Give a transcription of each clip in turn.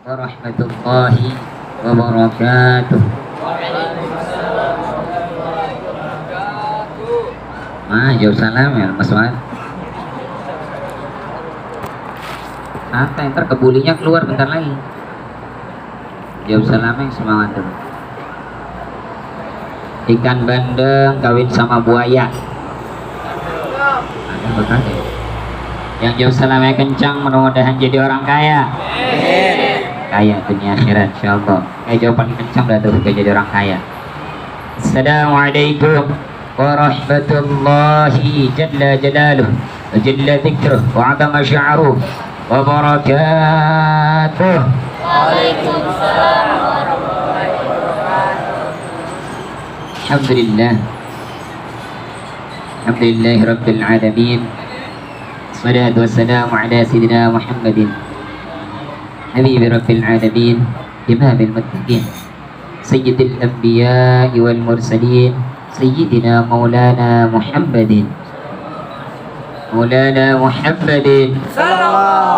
warahmatullahi wabarakatuh. Jauh salam ya Mas Wan. Santai, ntar kebulinya keluar bentar lagi. Jauh salam yang semangat tuh. Ikan bandeng kawin sama buaya. Ada bekasnya. Yang jauh salamnya kencang, mudah-mudahan jadi orang kaya. Kaya dunia akhirat insyaallah. Jauh paling kencang dah tuh jadi orang kaya. Assalamualaikum warahmatullahi jalla jalaluh wa jalla dzikruh wa 'azama sya'ruh wa barakatuh. Waalaikumsalam warahmatullahi wabarakatuh. Alhamdulillah. Alhamdulillahi rabbil alamin. Wassalatu wassalamu ala sayyidina Muhammadin Habibi rabbil alamin, imamil muttaqin, sayyidil anbiya'i wal mursalin, sayyidina maulana Muhammadin sallallahu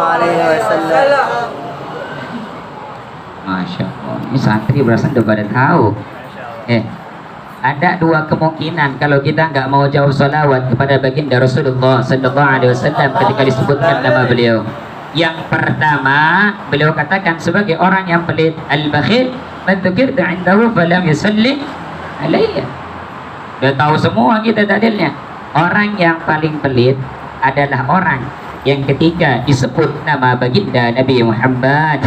alaihi wasallam. Masya Allah, ini santri berasa udah pada tahu. Ada dua kemungkinan kalau kita nggak mau jauh sholawat kepada baginda Rasulullah sallallahu alaihi wasallam ketika disebutkan nama beliau. Yang pertama, beliau katakan sebagai orang yang pelit, al-bakhil man dzukirtu 'indahu falam yusalli alayya. Udah tahu semua kita dalilnya. Orang yang paling pelit adalah orang yang ketika disebut nama baginda Nabi Muhammad,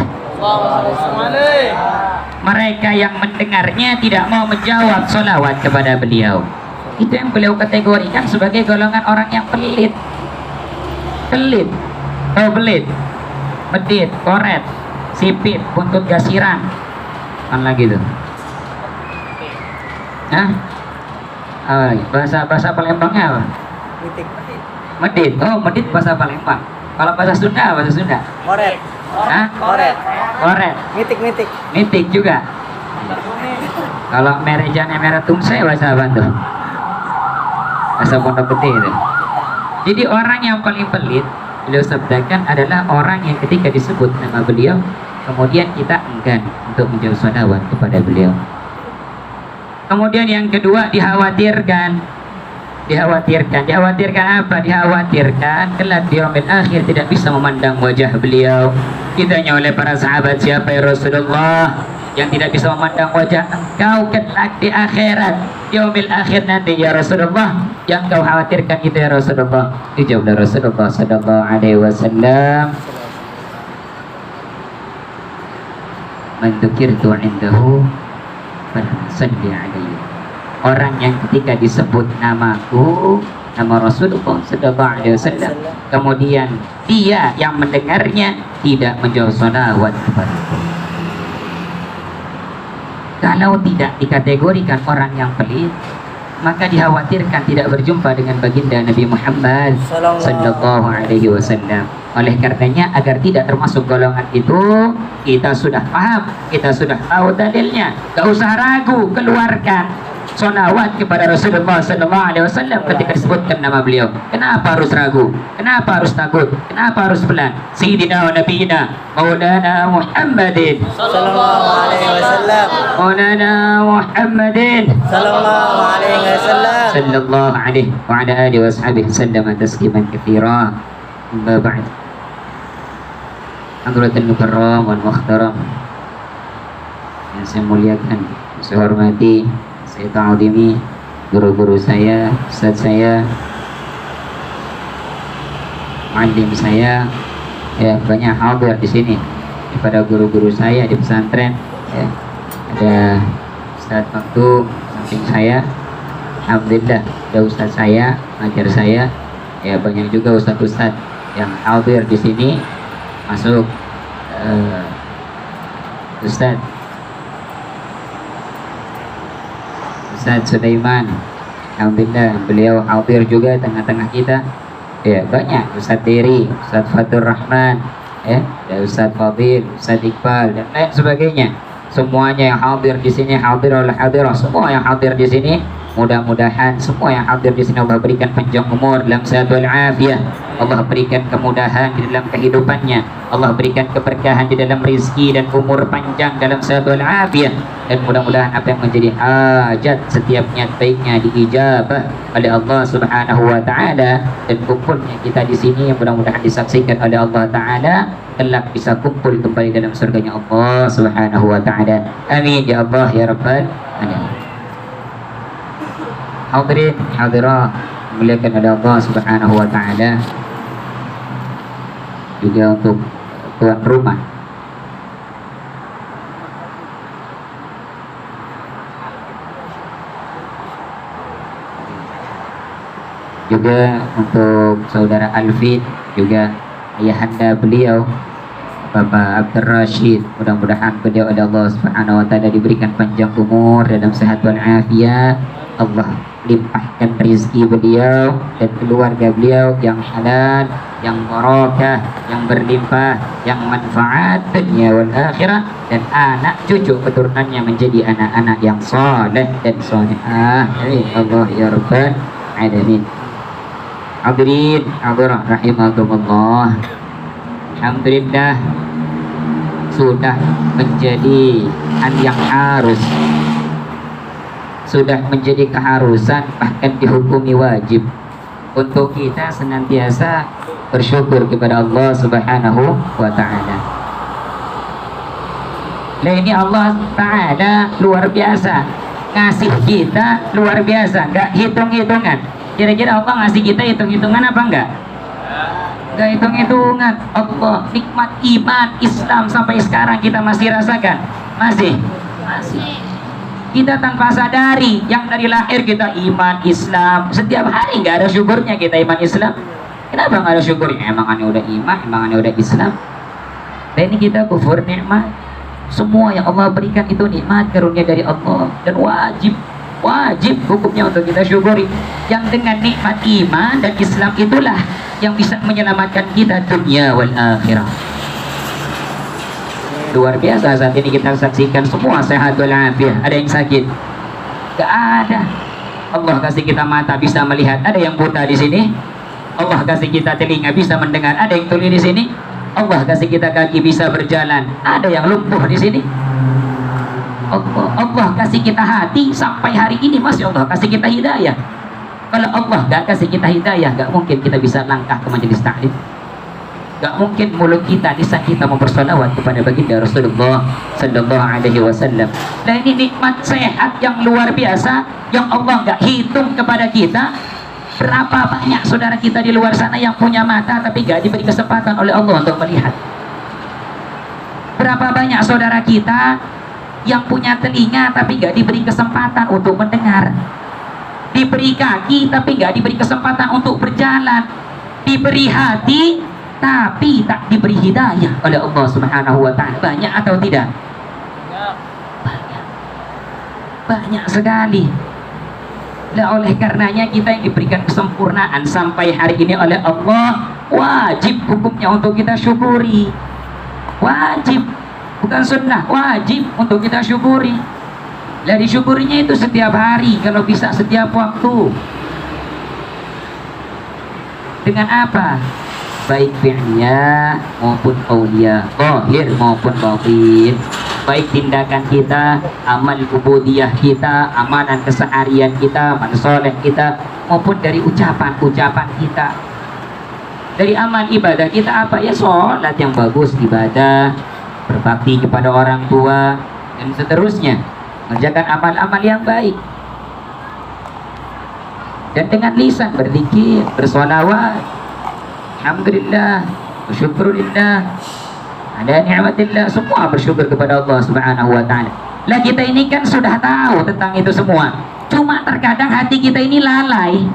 mereka yang mendengarnya tidak mau menjawab sholawat kepada beliau. Itu yang beliau kategorikan sebagai golongan orang yang pelit. Pelit, pelit, medit, koret, sipit, buntut gasiran. Kan lagi tuh. Bahasa Palembangnya apa? Medit. Oh, medit bahasa Palembang. Kalau bahasa Sunda, Koret. Koret. Mitik. Mitik juga. Kalau merejane merah tumse bahasa apa tuh? Bahasa Pondok Gede itu. Jadi orang yang paling pelit beliau sabdakan adalah orang yang ketika disebut nama beliau kemudian kita enggan untuk menjauh sholawat kepada beliau. Kemudian yang kedua dikhawatirkan apa? Dikhawatirkan kelak di yaumil akhir tidak bisa memandang wajah beliau. Ditanya oleh para sahabat, siapa ya Rasulullah yang tidak bisa memandang wajah engkau kelak di akhirat, yaumil akhir nanti ya Rasulullah? Yang kau khawatirkan itu ya Rasulullah? Dijawab Rasulullah sallallahu alaihi wasallam, man dzukirtu 'indahu fasalli alaihi. Orang yang ketika disebut namaku, nama Rasulullah sallallahu alaihi wasallam, kemudian dia yang mendengarnya tidak menjawab sholawat kepadaku. Kalau tidak dikategorikan orang yang pelit, maka dikhawatirkan tidak berjumpa dengan baginda Nabi Muhammad sallallahu alaihi wasallam. Oleh karenanya, agar tidak termasuk golongan itu, kita sudah paham, kita sudah tahu dalilnya. Gak usah ragu, keluarkan sholawat kepada Rasulullah sallallahu alaihi wasallam ketika disebutkan nama beliau. Kenapa harus ragu? Kenapa harus takut? Kenapa harus pelan? Sayyidina wa nabiyina maulana Muhammadin sallallahu alaihi wasallam, maulana Muhammadin sallallahu alaihi wasallam, sallallahu alaihi wa ala alihi wa sahbihi sallama tasliman katsira. Amma ba'd. Hadratul mukarram wal muhtaram yang saya muliakan, saya hormati, saya ta'zimi guru-guru saya, ustaz saya, muallim saya, ya banyak hadir di sini daripada guru-guru saya di pesantren. Ya, ada Ustaz Maktum samping saya, alhamdulillah ada ustaz saya, ngajar saya. Ya banyak juga ustaz-ustaz yang hadir di sini, masuk Ustaz Sulaiman, alhamdulillah beliau hadir juga tengah-tengah kita. Ya banyak Ustaz Diri, Ustaz Fatur Rahman, ya, ada Ustaz Fadil, Ustaz Iqbal dan lain sebagainya. semuanya yang hadir di sini, hadir oleh hadirah, semua yang hadir di sini, mudah-mudahan semua yang hadir di sini Allah berikan panjang umur dalam sehat wal afiyah. Allah berikan kemudahan di dalam kehidupannya. Allah berikan keberkahan di dalam rezeki dan umur panjang dalam sehat wal afiyah. Dan mudah-mudahan apa yang menjadi hajat setiap niat baiknya diijabah oleh Allah Subhanahu wa taala, dan kumpulnya kita di sini yang mudah-mudahan disaksikan oleh Allah taala kelak bisa kumpul kembali dalam surganya Allah Subhanahu wa taala. Amin ya Allah ya rabbal alamin. Hadirin hadirah dimuliakan oleh Allah Subhanahu wa taala, juga untuk tuan rumah, juga untuk saudara Alvin, juga ayahanda beliau Bapak Abdul Rashid, mudah-mudahan beliau oleh Allah Subhanahu wa taala diberikan panjang umur dalam sehat wal afiyah. Allah limpahkan rezeki beliau dan keluarga beliau yang halal, yang barakah, yang berlimpah, yang manfaat dunia wal akhirah, dan anak cucu keturunannya menjadi anak-anak yang saleh dan salihah. Amin Allah ya rabbal alamin. Hadirin hadirah rahimakumullah, alhamdulillah sudah menjadi hal yang harus, sudah menjadi keharusan, bahkan dihukumi wajib untuk kita senantiasa bersyukur kepada Allah Subhanahu wa taala. Nah, ini Allah taala luar biasa, ngasih kita luar biasa, enggak hitung-hitungan. Kira-kira Allah ngasih kita hitung-hitungan apa enggak? Enggak hitung-hitungan. Allah nikmat iman Islam sampai sekarang kita masih rasakan. Masih. Kita tanpa sadari, yang dari lahir kita iman Islam, setiap hari nggak ada syukurnya kita iman Islam. Kenapa nggak ada syukurnya? Emang aneh udah iman, emang aneh udah Islam. Dan ini kita kufur nikmat. Semua yang Allah berikan itu nikmat karunia dari Allah, dan wajib hukumnya untuk kita syukuri. Yang dengan nikmat iman dan Islam itulah yang bisa menyelamatkan kita dunia wal akhirah. Luar biasa saat ini kita saksikan semua sehat walafiat. Ada yang sakit? Gak ada. Allah kasih kita mata bisa melihat. Ada yang buta di sini? Allah kasih kita telinga bisa mendengar. Ada yang tuli di sini? Allah kasih kita kaki bisa berjalan. Ada yang lumpuh di sini? Allah kasih kita hati sampai hari ini masih Allah kasih kita hidayah. Kalau Allah gak kasih kita hidayah, gak mungkin kita bisa langkah ke majelis ta'lim. Gak mungkin mulut kita, lisan kita mempersolawat kepada baginda Rasulullah Sallallahu Alaihi Wasallam. Dan ini nikmat sehat yang luar biasa yang Allah gak hitung kepada kita. Berapa banyak saudara kita di luar sana yang punya mata tapi gak diberi kesempatan oleh Allah untuk melihat. Berapa banyak saudara kita yang punya telinga tapi gak diberi kesempatan untuk mendengar. Diberi kaki tapi gak diberi kesempatan untuk berjalan. Diberi hati tapi tak diberi hidayah oleh Allah Subhanahu wa taala. Banyak atau tidak? Banyak sekali. Nah, oleh karenanya kita yang diberikan kesempurnaan sampai hari ini oleh Allah, wajib hukumnya untuk kita syukuri. Wajib, bukan sunnah, wajib untuk kita syukuri. Dari syukurinya itu setiap hari, kalau bisa setiap waktu. Dengan apa? Baik fi'liyah maupun qauliyah, zahir maupun batin. Baik tindakan kita, amal ubudiyah kita, amalan keseharian kita, amal soleh kita, maupun dari ucapan-ucapan kita. Dari amal ibadah kita apa? Ya sholat yang bagus, ibadah, berbakti kepada orang tua, dan seterusnya. Mengerjakan amal-amal yang baik. Dan dengan lisan berzikir, bersolawat, alhamdulillah, bersyukurillah, ada nikmatillah, semua bersyukur kepada Allah Subhanahu wa taala. Lah kita ini kan sudah tahu tentang itu semua. Cuma terkadang hati kita ini lalai.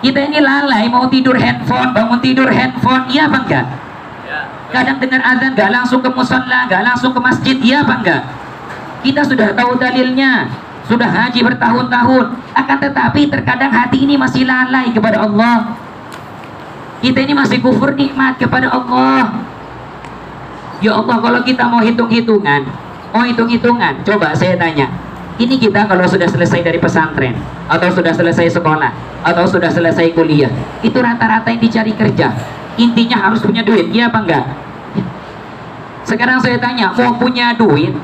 Kita ini lalai, mau tidur handphone, bangun tidur handphone, iya apa enggak? Kadang dengar azan enggak langsung ke musalla, enggak langsung ke masjid, iya apa enggak? Kita sudah tahu dalilnya, sudah haji bertahun-tahun, akan tetapi terkadang hati ini masih lalai kepada Allah. Kita ini masih kufur nikmat kepada Allah. Ya Allah, kalau kita mau hitung-hitungan, mau hitung-hitungan. Coba saya tanya, ini kita kalau sudah selesai dari pesantren, atau sudah selesai sekolah, atau sudah selesai kuliah, itu rata-rata yang dicari kerja, intinya harus punya duit, iya apa enggak? Sekarang saya tanya, mau punya duit,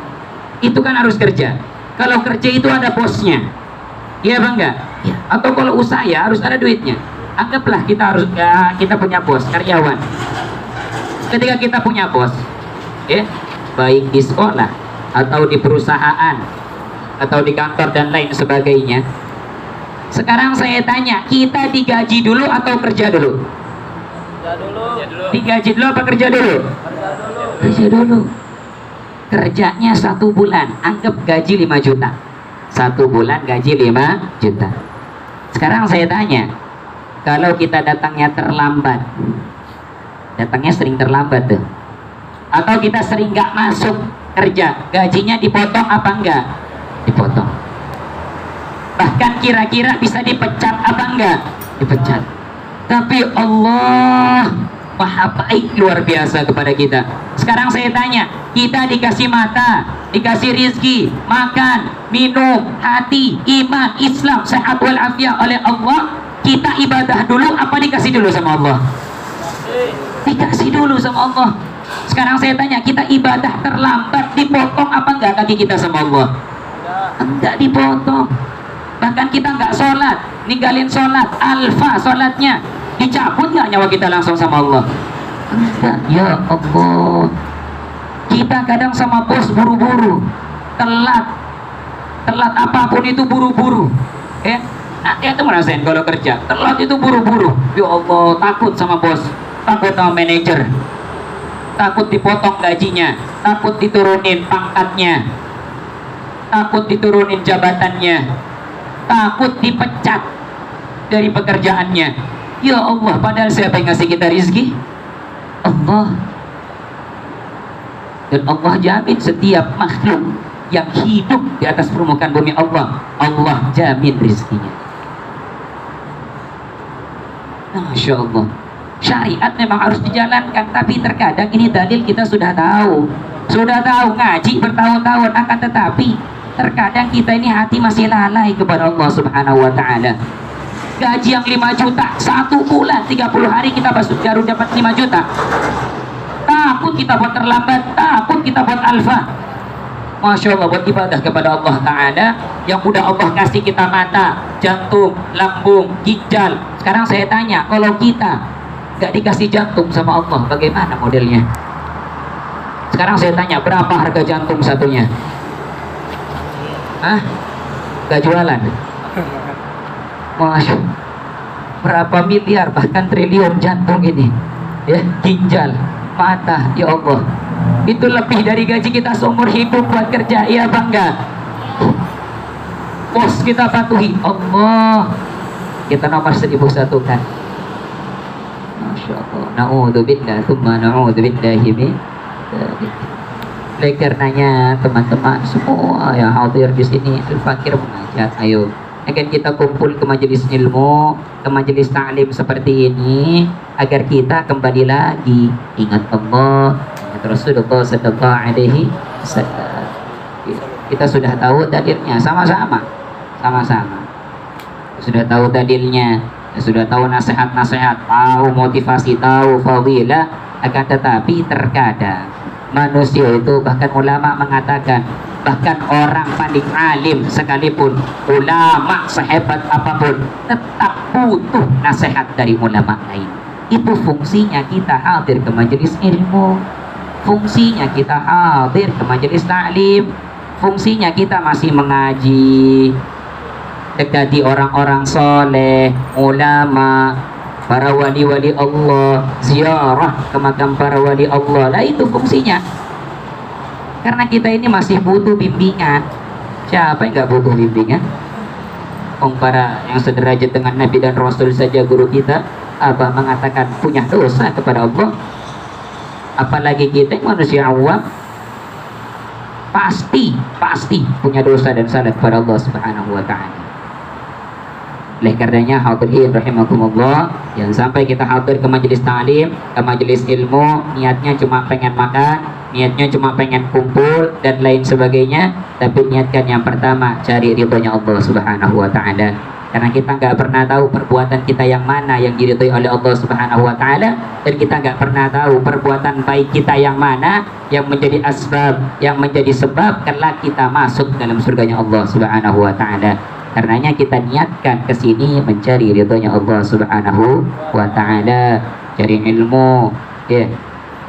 itu kan harus kerja. Kalau kerja itu ada bosnya, iya apa enggak? Ya. Atau kalau usaha ya harus ada duitnya. Anggaplah kita harus kita punya bos, karyawan. Ketika kita punya bos, baik di sekolah atau di perusahaan atau di kantor dan lain sebagainya. Sekarang saya tanya, kita digaji dulu atau kerja dulu? Kerja dulu. Digaji dulu apa kerja dulu? Kerja dulu. Kerjanya 1 bulan, anggap gaji 5 juta. 1 bulan gaji 5 juta. Sekarang saya tanya, kalau kita datangnya terlambat, datangnya sering terlambat tuh, atau kita sering nggak masuk kerja, gajinya dipotong apa enggak? Dipotong. Bahkan kira-kira bisa dipecat apa enggak? Dipecat. Tapi Allah Maha baik luar biasa kepada kita. Sekarang saya tanya, kita dikasih mata, dikasih rizki, makan, minum, hati, iman, Islam, sehat walafiat oleh Allah, kita ibadah dulu apa dikasih dulu sama Allah? Dikasih dulu sama Allah. Sekarang saya tanya, kita ibadah terlambat, dipotong apa enggak kaki kita sama Allah? Enggak dipotong. Bahkan kita enggak sholat, ninggalin sholat, alfa sholatnya, dicabut enggak nyawa kita langsung sama Allah? Enggak. Ya Allah, kita kadang sama bos buru-buru, telat apapun itu buru-buru. Nanti itu merasain kalau kerja telat itu buru-buru. Ya Allah, takut sama bos, takut sama manajer, takut dipotong gajinya, takut diturunin pangkatnya, takut diturunin jabatannya, takut dipecat dari pekerjaannya. Ya Allah, padahal siapa yang ngasih kita rizki? Allah. Dan Allah jamin setiap makhluk yang hidup di atas permukaan bumi Allah jamin rizkinya. Masya Allah. Syariat memang harus dijalankan, tapi terkadang ini dalil kita sudah tahu ngaji bertahun-tahun, akan tetapi terkadang kita ini hati masih lalai kepada Allah Subhanahu wa ta'ala. Gaji yang 5 juta 1 bulan 30 hari kita baru dapat 5 juta. Takut kita buat terlambat, takut kita buat alfa. Masya Allah, buat ibadah kepada Allah Ta'ala yang udah Allah kasih kita mata, jantung, lambung, ginjal. Sekarang saya tanya, kalau kita gak dikasih jantung sama Allah, bagaimana modelnya? Sekarang saya tanya, berapa harga jantung satunya? Gak jualan? Masya Allah, berapa miliar bahkan triliun jantung ini, ya, ginjal, mata, ya Allah, itu lebih dari gaji kita seumur hidup buat kerja, iya bangga. Bos kita patuhi, Allah kita nomor 1001 kan. Masya Allah. Na'udzubillah, thumma na'udzubillahi min dzalik. Oleh karenanya teman-teman semua yang hadir di sini, Al-Fakir mengajak, ayo agar kita kumpul ke majelis ilmu, ke majelis ta'lim seperti ini, agar kita kembali lagi ingat Allah, ingat Rasulullah sallallahu alaihi wasallam. Kita sudah tahu dalilnya, sama-sama sudah tahu dalilnya, sudah tahu nasihat-nasihat, tahu motivasi, tahu fadilah. Akan tetapi terkadang manusia itu, bahkan ulama mengatakan, bahkan orang paling alim sekalipun, ulama sehebat apapun, tetap butuh nasihat dari ulama lain. Itu fungsinya kita hadir ke majelis ilmu, fungsinya kita hadir ke majelis ta'lim, fungsinya kita masih mengaji, dekati orang-orang soleh, ulama, para wali-wali Allah, ziarah ke makam para wali Allah. Lah itu fungsinya. Karena kita ini masih butuh bimbingan. Siapa yang nggak butuh bimbingan? Para yang sederajat dengan Nabi dan Rasul saja guru kita mengatakan punya dosa kepada Allah, apalagi kita yang manusia awam, pasti punya dosa dan salah kepada Allah Subhanahu wa ta'ala. Oleh karenanya hadirin rahimakumullah, jangan sampai kita hadir ke majelis ta'lim, ke majelis ilmu niatnya cuma pengen makan, niatnya cuma pengen kumpul dan lain sebagainya, tapi niatkan yang pertama cari ridhonya Allah Subhanahu wa taala. Karena kita nggak pernah tahu perbuatan kita yang mana yang diridhoi oleh Allah Subhanahu wa taala, dan kita nggak pernah tahu perbuatan baik kita yang mana yang menjadi asbab, yang menjadi sebab kelak kita masuk dalam surganya Allah Subhanahu wa taala. Karenanya kita niatkan ke sini mencari ridhonya Allah Subhanahu wa taala, cari ilmu, ya,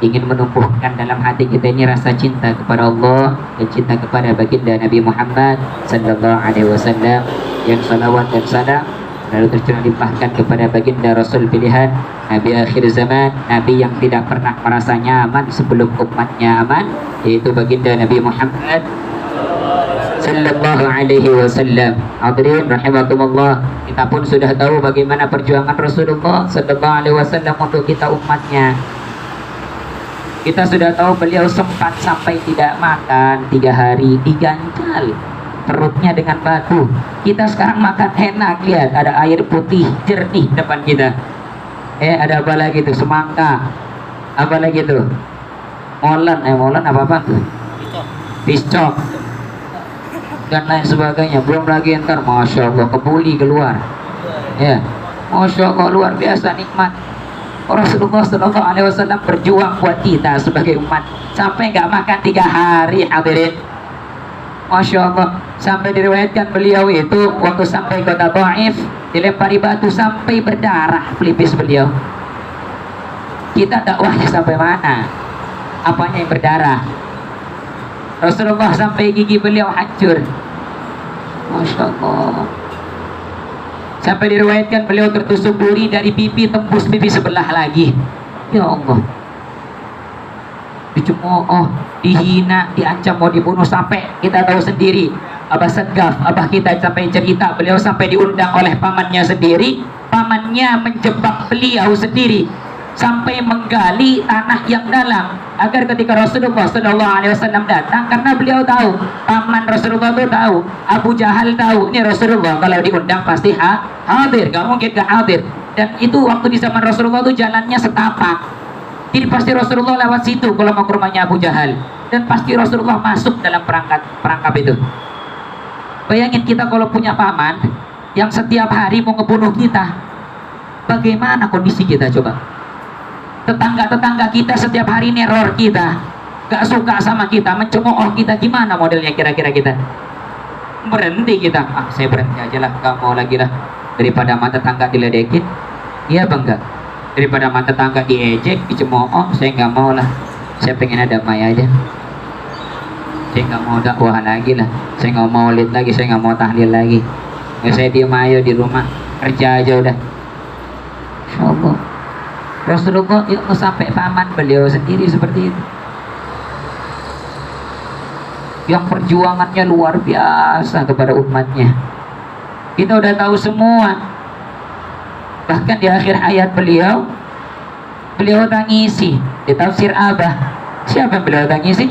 ingin menumbuhkan dalam hati kita ini rasa cinta kepada Allah dan cinta kepada baginda Nabi Muhammad sallallahu alaihi wasallam, yang salawat dan salam lalu tercurah limpahkan kepada baginda Rasul pilihan, Nabi akhir zaman, Nabi yang tidak pernah merasa nyaman sebelum umatnya aman, yaitu baginda Nabi Muhammad sallallahu alaihi wasallam. Hadirin rahimakumullah, kita pun sudah tahu bagaimana perjuangan Rasulullah sallallahu alaihi wasallam untuk kita umatnya. Kita sudah tahu beliau sempat sampai tidak makan 3 hari, diganjal perutnya dengan batu. Kita sekarang makan enak, lihat ada air putih jernih depan kita. Ada apa lagi tuh? Semangka. Apa lagi tuh? Molen apa tuh? Piscok. Dan lain sebagainya. Belum lagi ntar, masya Allah, kebuli keluar. Ya, masya Allah, luar biasa nikmat. Rasulullah Sallallahu Alaihi Wasallam berjuang buat kita sebagai umat sampai nggak makan 3 hari, hadirin. Masya Allah, sampai diriwayatkan beliau itu waktu sampai kota Taif dilempari batu sampai berdarah pelipis beliau. Kita dakwahnya sampai mana? Apanya yang berdarah? Rasulullah sampai gigi beliau hancur. Masya Allah. Sampai diriwayatkan beliau tertusuk duri dari pipi tembus pipi sebelah lagi. Ya Allah. Dicemooh, dihina, diancam mau dibunuh, sampai kita tahu sendiri. Abah Segaf, abah kita sampai cerita beliau sampai diundang oleh pamannya sendiri. Pamannya menjebak beliau sendiri sampai menggali tanah yang dalam agar ketika Rasulullah Sallallahu Alaihi Wasallam datang, karena beliau tahu, paman Rasulullah itu tahu, Abu Jahal tahu, ini Rasulullah kalau diundang pasti hadir, gak mungkin gak hadir. Dan itu waktu di zaman Rasulullah itu jalannya setapak, jadi pasti Rasulullah lewat situ kalau mau ke rumahnya Abu Jahal, dan pasti Rasulullah masuk dalam perangkap itu. Bayangin kita kalau punya paman yang setiap hari mau ngebunuh kita, bagaimana kondisi kita coba? Tetangga-tetangga kita setiap hari neror kita, gak suka sama kita, mencemooh kita, gimana modelnya kira-kira kita? Berhenti kita, saya berhenti aja lah, gak mau lagi lah, daripada mata tetangga diledekin. Iya bang, enggak? Daripada mata tetangga diejek, dicemooh, saya gak mau lah, saya pengen ada damai aja. Saya gak mau dakwah lagi lah, saya gak mau maulid lagi, saya gak mau tahlil lagi. Saya diem aja di rumah, kerja aja udah. Insya Allah. Rasulullah itu sampai paman beliau sendiri seperti itu, yang perjuangannya luar biasa kepada umatnya. Kita udah tahu semua. Bahkan di akhir hayat beliau tangisi di tafsir Abah. Siapa yang beliau tangisi?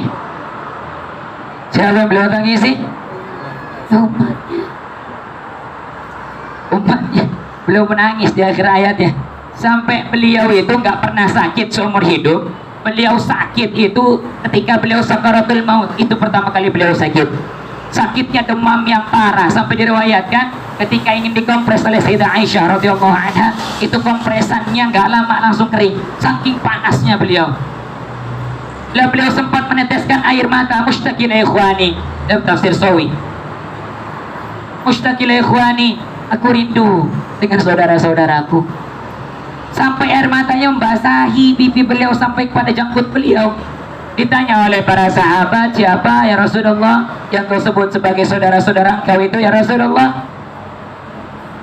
Siapa yang beliau tangisi? Umatnya. Beliau menangis di akhir hayatnya. Sampai beliau itu nggak pernah sakit seumur hidup. Beliau sakit itu ketika beliau sakaratul maut, itu pertama kali beliau sakit. Sakitnya demam yang parah, sampai diriwayatkan ketika ingin dikompres oleh Sayyidah Aisyah radhiyallahu anha, itu kompresannya nggak lama langsung kering, saking panasnya beliau. Lalu beliau sempat meneteskan air mata, mushtaqil ikhwani, dalam tafsir Sawi. Mushtaqil ikhwani, aku rindu dengan saudara-saudaraku. Sampai air matanya membasahi pipi beliau sampai kepada janggut beliau. Ditanya oleh para sahabat, siapa ya Rasulullah yang kau sebut sebagai saudara-saudara engkau itu ya Rasulullah?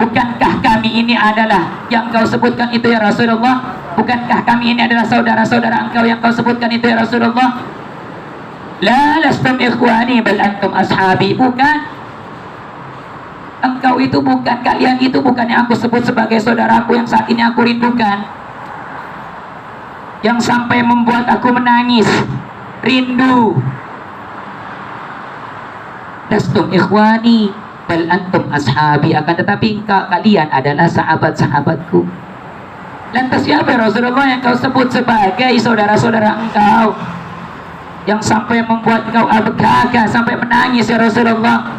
Bukankah kami ini adalah yang kau sebutkan itu ya Rasulullah? Bukankah kami ini adalah saudara-saudara engkau yang kau sebutkan itu ya Rasulullah? La lastum ikhwani bal antum ashabi. Bukan. Engkau itu bukan, kalian itu bukan yang aku sebut sebagai saudaraku yang saat ini aku rindukan, yang sampai membuat aku menangis, rindu. Lastum ikhwani bal antum ashabi, akan tetapi kalian adalah sahabat-sahabatku. Lantas siapa Rasulullah yang kau sebut sebagai saudara-saudara engkau? yang sampai membuat kau abgagah sampai menangis ya Rasulullah?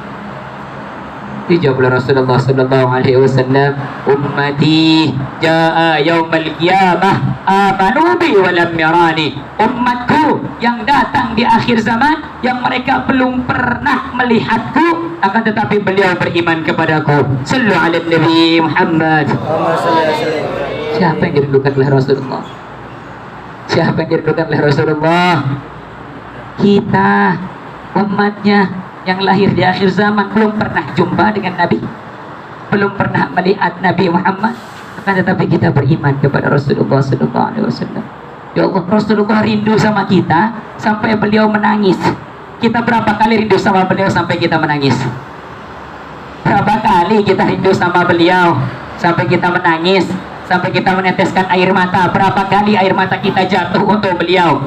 Dijawab oleh Rasulullah sallallahu alaihi wasallam, ummati jaa yaumal qiyamah amanu bi wa lam yarani. Umatku yang datang di akhir zaman yang mereka belum pernah melihatku akan tetapi beliau beriman kepadaku. Sallu ala Nabi Muhammad. Siapa yang dirindukan oleh Rasulullah? Siapa yang dirindukan oleh Rasulullah? Kita, umatnya yang lahir di akhir zaman, belum pernah jumpa dengan Nabi, belum pernah melihat Nabi Muhammad, akan tetapi kita beriman kepada Rasulullah sallallahu alaihi wasallam. Ya Allah, Rasulullah rindu sama kita sampai beliau menangis. Kita berapa kali rindu sama beliau sampai kita menangis? Berapa kali kita rindu sama beliau sampai kita menangis, sampai kita meneteskan air mata? Berapa kali air mata kita jatuh untuk beliau?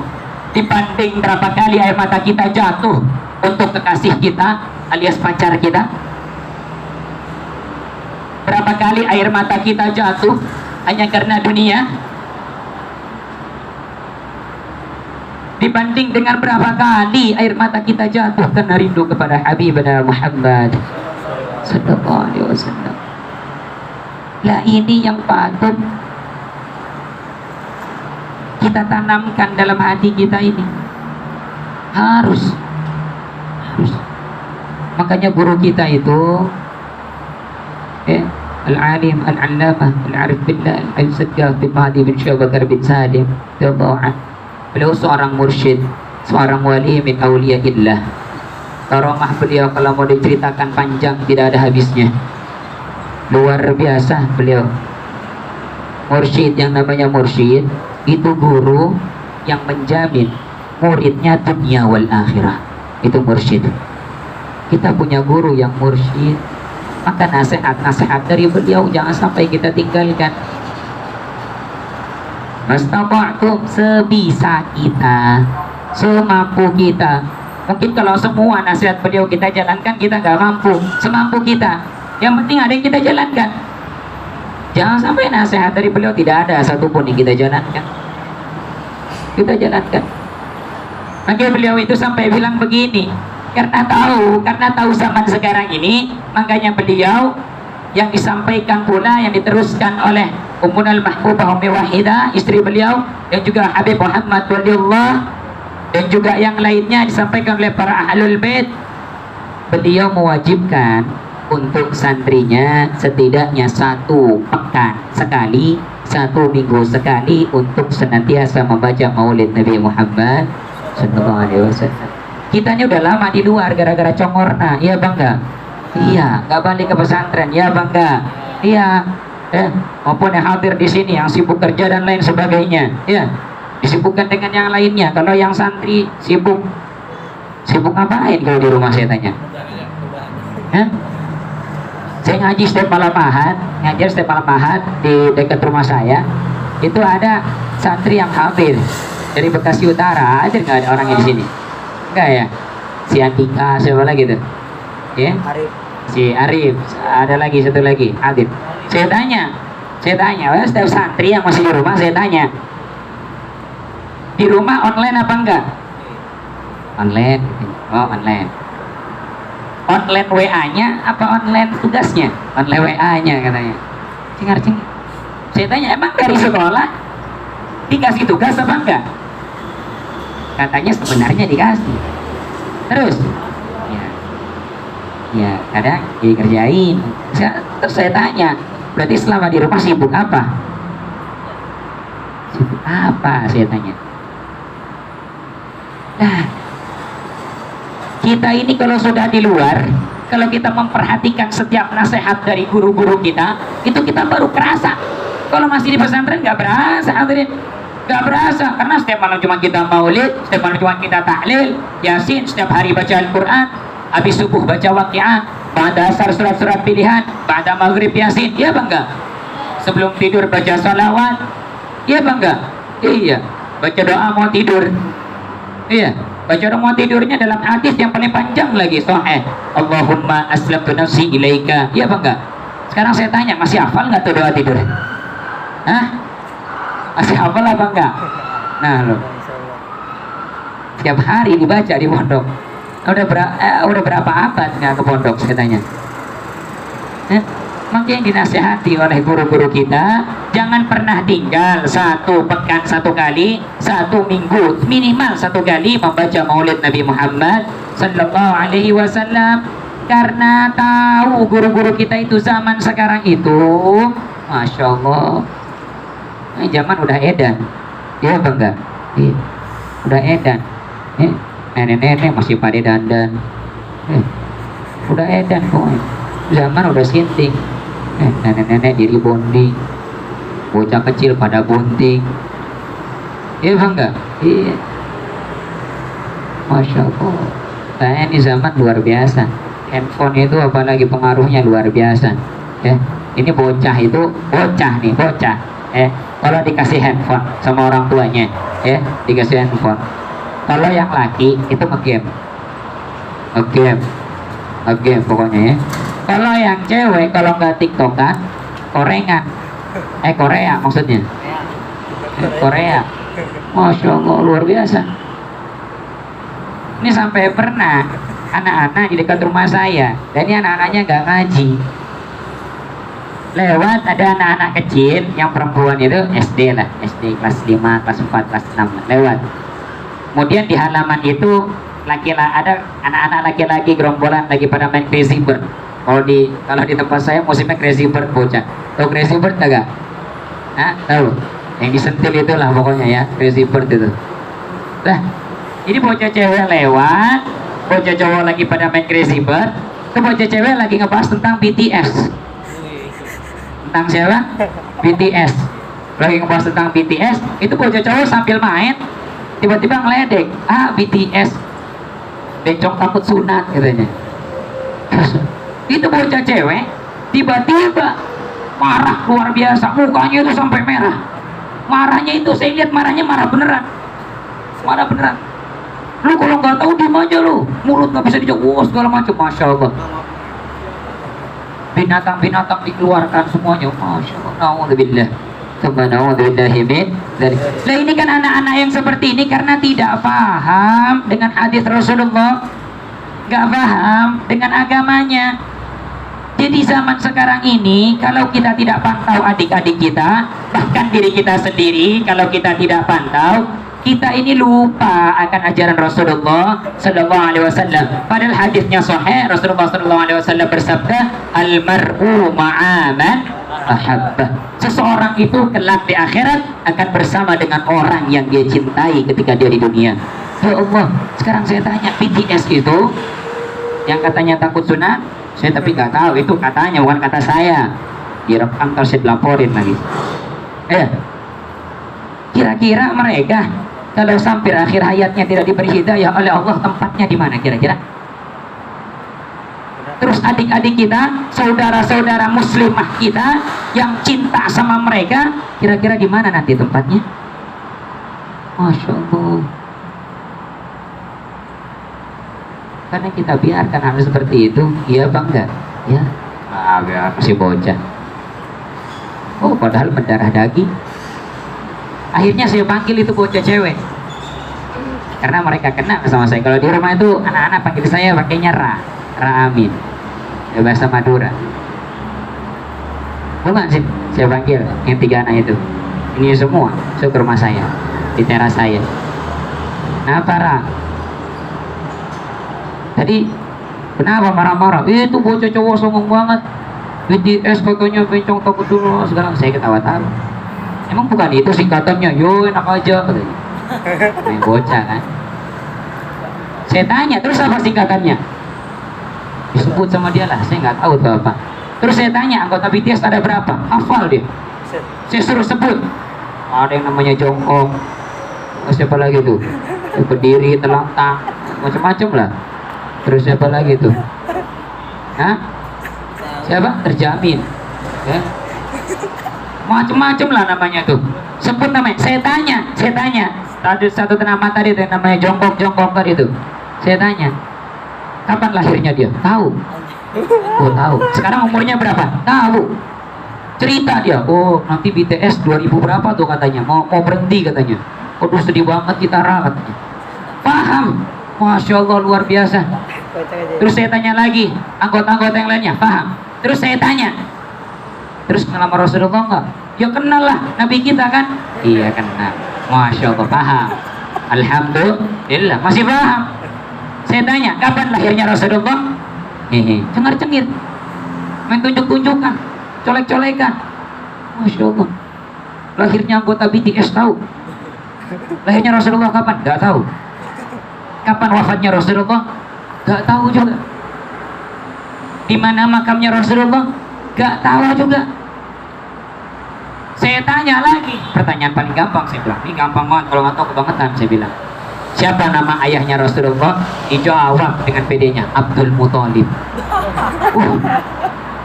Dibanding berapa kali air mata kita jatuh untuk kekasih kita alias pacar kita? Berapa kali air mata kita jatuh hanya karena dunia? Dibanding dengan berapa kali air mata kita jatuh karena rindu kepada Habibana Muhammad sallallahu alaihi wasallam. Lah ini yang patut kita tanamkan dalam hati kita ini. Harus. Makanya guru kita itu Al-Alim Al-Allamah Al-Arif Billah Al-Sajjah bin Mahdi bin Syekh Bakar bin Salim radhiyallahu. Beliau seorang mursyid, seorang wali min awliyaillah. Karamah beliau kalau mau diceritakan panjang tidak ada habisnya. Luar biasa beliau. Mursyid, yang namanya mursyid itu guru yang menjamin muridnya dunia wal akhirah. Itu mursyid. Kita punya guru yang mursyid, maka nasihat-nasihat dari beliau jangan sampai kita tinggalkan. Mastata'tum, sebisa kita, semampu kita. Mungkin kalau semua nasihat beliau kita jalankan, kita nggak mampu. Semampu kita, yang penting ada yang kita jalankan. Jangan sampai nasihat dari beliau tidak ada satupun yang kita jalankan. Kita jalankan. Maka beliau itu sampai bilang begini, karena tahu zaman sekarang ini, makanya beliau yang disampaikan pula, yang diteruskan oleh Ummunal Mahbubah Ummi Wahidah, istri beliau, dan juga Habib Muhammad Waliullah, dan juga yang lainnya disampaikan oleh para ahlul bait. Beliau mewajibkan untuk santrinya setidaknya 1 pekan sekali, 1 minggu sekali untuk senantiasa membaca Maulid Nabi Muhammad sallallahu alaihi wasallam. Kitanya udah lama di luar gara-gara congorna, iya bangga. Iya, nggak balik ke pesantren, ya bangga. Iya, maupun yang hadir di sini yang sibuk kerja dan lain sebagainya, ya disibukkan dengan yang lainnya. Kalau yang santri sibuk ngapain kalau di rumah, saya tanya? Saya ngaji setiap malam ahad, ngajar setiap malam ahad di dekat rumah saya. Itu ada santri yang hadir dari Bekasi Utara, ada nggak ada orangnya di sini? Enggak ya? Si Antika, siapa lagi tuh? Ya? Si Arif, ada lagi satu lagi, Adit. Saya tanya, setiap santri yang masih di rumah, saya tanya, di rumah online apa enggak? Online. Oh, online. Online WA-nya apa online tugasnya? Online WA-nya katanya. Cengar-cengir. Saya tanya, emang dari sekolah dikasih tugas apa enggak? Katanya sebenarnya dikasih. Terus? Ya kadang dikerjain. Terus saya tanya, berarti selama di rumah sibuk apa? Sibuk apa, saya tanya. Nah, kita ini kalau sudah di luar, kalau kita memperhatikan setiap nasihat dari guru-guru kita, itu kita baru kerasa. Kalau masih di pesantren nggak berasa, hadirin. Nggak berasa, karena setiap malam cuma kita maulid, setiap malam cuma kita tahlil, yasin, setiap hari baca Al-Quran, habis subuh baca waqi'ah, pada asar surat-surat pilihan, pada maghrib yasin, iya bangga. Sebelum tidur baca salawat, iya bangga. Iya, baca doa mau tidur. Iya, baca doa mau tidurnya dalam hadis yang paling panjang lagi, sahih. Allahumma aslamtu nafsi ilaika. Iya bangga. Sekarang saya tanya, masih hafal nggak tuh doa tidur? Hah? Masih hafal apa enggak? Nah loh, tiap hari dibaca di pondok. Udah berapa abad nggak ke pondok saya tanya. Makanya dinasihati oleh guru-guru kita, jangan pernah tinggal satu pekan satu kali, satu minggu minimal satu kali membaca Maulid Nabi Muhammad Sallallahu Alaihi Wasallam. Karena tahu guru-guru kita itu zaman sekarang itu, masya Allah, zaman udah edan, ya bangga, udah edan, nenek-nenek masih pada dandan, udah edan pokoknya, zaman udah sinting. Nenek-nenek diri bonding, bocah kecil pada bunting, iya bangga, iya, masya Allah. Kayaknya ini zaman luar biasa. Handphone itu apalagi pengaruhnya luar biasa. Ini bocah itu bocah, kalau dikasih handphone sama orang tuanya, dikasih handphone. Kalau yang laki itu ngegame pokoknya ya. Kalau yang cewek, kalau nggak tiktokan, Korea maksudnya, Korea. Masya Allah, luar biasa. Ini sampai pernah anak-anak di dekat rumah saya, dan ini anak-anaknya nggak ngaji. Lewat ada anak-anak kecil yang perempuan itu SD kelas 5, kelas 4, kelas 6 lewat. Kemudian di halaman itu ada anak-anak laki-laki gerombolan lagi pada main Crazy Bird. Kalau di tempat saya musimnya Crazy Bird bocah. Tahu Crazy Bird enggak? Tahu. Yang disentil itulah pokoknya ya, Crazy Bird itu. Lah, ini bocah cewek lewat, bocah cowok lagi pada main Crazy Bird, itu bocah cewek lagi ngebahas tentang BTS. Tentang siapa? BTS. Lagi ngebahas tentang BTS, itu bocah cowok sambil main, tiba-tiba ngeledek, BTS, bencong takut sunat katanya. Itu bocah cewek tiba-tiba marah luar biasa, mukanya itu sampai merah. Marahnya itu saya lihat marah beneran. Lu kalau nggak tahu diem aja lu, mulut nggak bisa dijawab, segala macam. Masya Allah, binatang-binatang dikeluarkan semuanya. Masya Allah, na'udzubillah. Nah ini kan anak-anak yang seperti ini karena tidak paham dengan hadis Rasulullah, nggak paham dengan agamanya. Jadi zaman sekarang ini kalau kita tidak pantau adik-adik kita, bahkan diri kita sendiri, kalau kita tidak pantau, kita ini lupa akan ajaran Rasulullah Sallallahu Alaihi Wasallam. Padahal hadisnya sahih, Rasulullah Sallallahu Alaihi Wasallam bersabda, "Al-mar'u ma'aman ahabbah." Seseorang itu kelak di akhirat akan bersama dengan orang yang dia cintai ketika dia di dunia. Ya Allah, sekarang saya tanya, BTS itu yang katanya takut sunat, saya tapi nggak tahu, itu katanya bukan kata saya, direkam terus dilaporin lagi. Kira-kira mereka kalau sampai akhir hayatnya tidak diberi hidayah oleh Allah, tempatnya di mana kira-kira? Terus adik-adik kita, saudara-saudara muslimah kita yang cinta sama mereka, kira-kira di mana nanti tempatnya? Masya Allah. Karena kita biarkan hal seperti itu, iya bangga, ya. Biar masih bocah. Padahal mendarah daging. Akhirnya saya panggil itu bocah cewek, karena mereka kena sama saya. Kalau di rumah itu anak-anak panggil saya pakainya Ra Amin, ya, bahasa Madura. Bukan sih, saya panggil yang 3 anak itu. Ini semua ke rumah saya, di teras saya. Kenapa Ra? Tadi kenapa marah-marah? Itu bocah cowok songong banget. BTS katanya bencong takut dulu. Sekarang saya ketawa-tawa. Emang bukan itu singkatannya? Yo enak aja katanya. Main bocah kan. Saya tanya, terus apa singkatannya? Disebut sama dia lah, saya nggak tahu tuh apa. Terus saya tanya, anggota BTS ada berapa? Hafal dia. Saya suruh sebut. Ada yang namanya Jongkok. Siapa lagi tuh? Berdiri, telantang, macam-macam lah. Terus siapa lagi tuh? Siapa? Terjamin, ya? Macam-macam lah namanya tuh. Sebut namanya. Saya tanya. Tadi satu nama tadi yang namanya Jongkok tadi tuh. Saya tanya, kapan lahirnya dia? Tahu. Tahu. Sekarang umurnya berapa? Tahu. Cerita dia. Nanti BTS 2000 berapa tuh katanya. Mau berhenti katanya. Sedih banget kita katanya. Paham. Masya Allah, luar biasa. Terus saya tanya lagi, anggota-anggota yang lainnya, paham? Terus saya tanya, terus kenal sama Rasulullah enggak? Ya kenal lah, Nabi kita kan? Iya kenal. Masya Allah, paham. Alhamdulillah, masih paham. Saya tanya, kapan lahirnya Rasulullah? Cengar-cengir, main tunjuk-tunjukkan, colek-colekan. Masya Allah. Lahirnya anggota BTS tahu. Lahirnya Rasulullah kapan? Gak tahu. Kapan wafatnya Rasulullah? Gak tahu juga. Di mana makamnya Rasulullah? Gak tahu juga. Saya tanya lagi, pertanyaan paling gampang saya bilang. Ini gampang banget, kalau nggak tahu kebangetan saya bilang. Siapa nama ayahnya Rasulullah? Dijawab dengan PD-nya, Abdul Muthalib.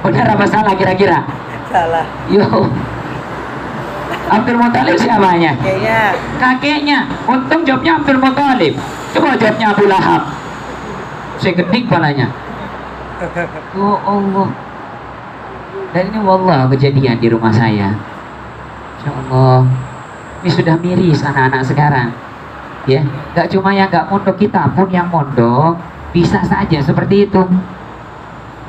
Benar apa salah kira-kira? Salah. Yo, Abdul Muthalib siapanya? Kayaknya. Kakeknya. Untung jawabnya Abdul Muthalib. Coba jawabnya Abu Lahab. Saya gedik palanya. Oh Allah. Dan ini wallah kejadian di rumah saya. Insya Allah. Ini sudah miris anak-anak sekarang. Ya, nggak cuma yang nggak mondok, kita pun yang mondok bisa saja seperti itu.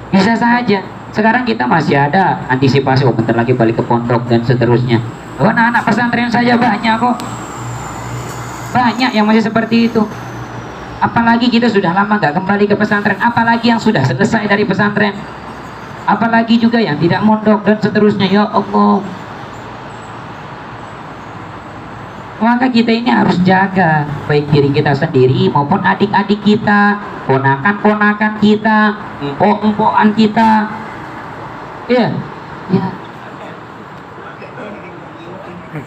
Bisa saja. Sekarang kita masih ada antisipasi, oh bentar lagi balik ke pondok dan seterusnya. Oh, anak-anak pesantren saja banyak kok. Banyak yang masih seperti itu. Apalagi kita sudah lama nggak kembali ke pesantren, apalagi yang sudah selesai dari pesantren, apalagi juga yang tidak mondok dan seterusnya. Ya Allah. Maka kita ini harus jaga baik diri kita sendiri maupun adik-adik kita, ponakan-ponakan kita, empok-empokan kita. Iya. Ya.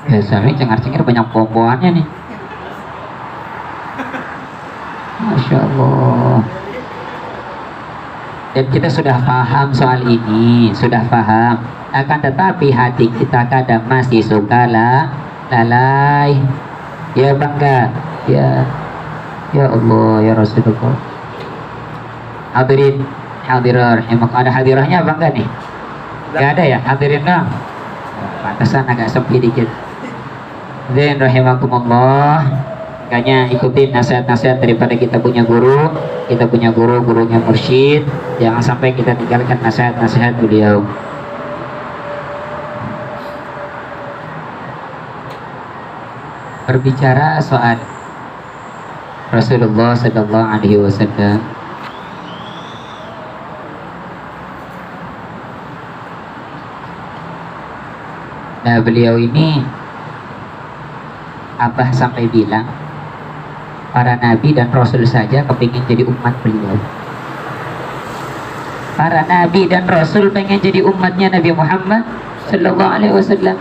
Biasanya cengar-cengir banyak pompoannya nih. Masya Allah. Dan kita sudah paham soal ini, sudah paham. Akan tetapi hati kita kadang masih suka lalai. Ya bangga. Ya Allah, ya Rasulullah. Hadirin, hadirar. Ada hadirahnya bangga nih? Gak ada ya? Hadirin dong. Pantesan agak sepi dikit. Dan rahimakumullah. Makanya ikutin nasihat-nasihat daripada kita punya guru. Kita punya guru, gurunya mursyid. Jangan sampai kita tinggalkan nasihat-nasihat beliau. Berbicara soal Rasulullah Sallallahu Alaihi Wasallam, nah beliau ini Abah sampai bilang para nabi dan rasul saja kepingin jadi umat beliau. Para nabi dan rasul pengen jadi umatnya Nabi Muhammad Sallallahu Alaihi Wasallam.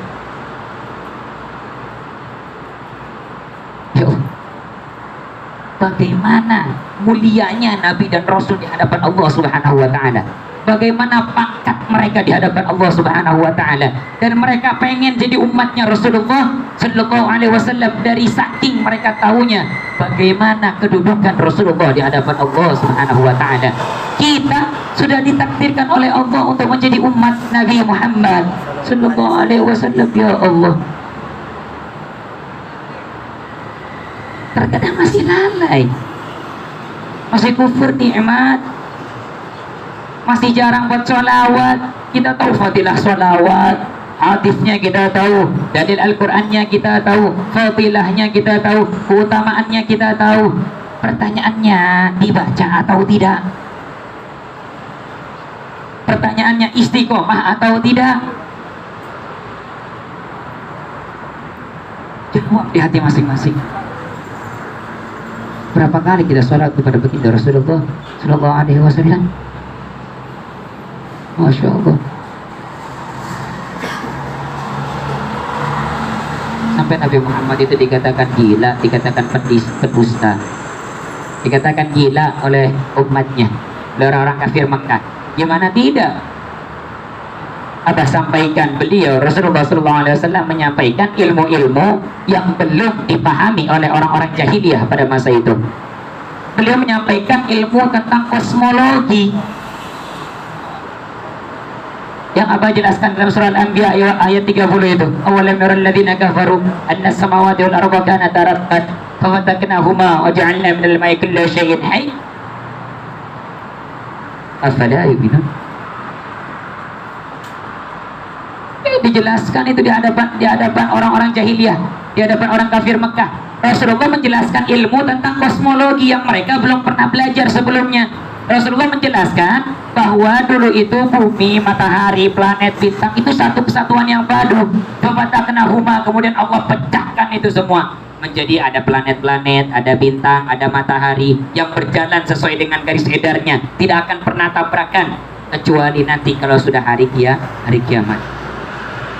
Bagaimana mulianya Nabi dan Rasul di hadapan Allah Subhanahu wa Ta'ala, bagaimana pangkat mereka di hadapan Allah Subhanahu wa Ta'ala, dan mereka pengen jadi umatnya Rasulullah Sallallahu Alaihi Wasallam dari saking mereka tahunya bagaimana kedudukan Rasulullah di hadapan Allah Subhanahu wa Ta'ala. Kita sudah ditakdirkan oleh Allah untuk menjadi umat Nabi Muhammad Sallallahu Alaihi Wasallam. Ya Allah, terkadang masih lalai, masih kufur nikmat, masih jarang buat sholawat. Kita tahu fadilah sholawat, hadisnya kita tahu, dalil Al-Qur'annya kita tahu, fadilahnya kita tahu, keutamaannya kita tahu. Pertanyaannya, dibaca atau tidak? Pertanyaannya, istiqomah atau tidak? Jawab di hati masing-masing. Berapa kali kita sholat kepada baginda Rasulullah Sallallahu Alaihi Wasallam? Masya Allah. Sampai Nabi Muhammad itu dikatakan gila, dikatakan pendusta, dikatakan gila oleh umatnya, oleh orang-orang kafir Mekah. Gimana tidak? Abah sampaikan, beliau Rasulullah SAW menyampaikan ilmu-ilmu yang belum dipahami oleh orang-orang jahiliyah pada masa itu. Beliau menyampaikan ilmu tentang kosmologi yang Abah jelaskan dalam surah Al-Anbiya ayat 30 itu. Awalam yaral ladzina kafaru anna as-samawati wal arda kanata ratqan fafataqnahuma wa ja'alna minal ma'i kulla syai'in hayy afala yu'minun. Dijelaskan itu di hadapan orang-orang jahiliyah, di hadapan orang kafir Mekah. Rasulullah menjelaskan ilmu tentang kosmologi yang mereka belum pernah belajar sebelumnya. Rasulullah menjelaskan bahwa dulu itu bumi, matahari, planet, bintang itu satu kesatuan yang padu. Fafataqnahuma, kemudian Allah pecahkan itu semua menjadi ada planet-planet, ada bintang, ada matahari yang berjalan sesuai dengan garis edarnya, tidak akan pernah tabrakan kecuali nanti kalau sudah hari kiamat.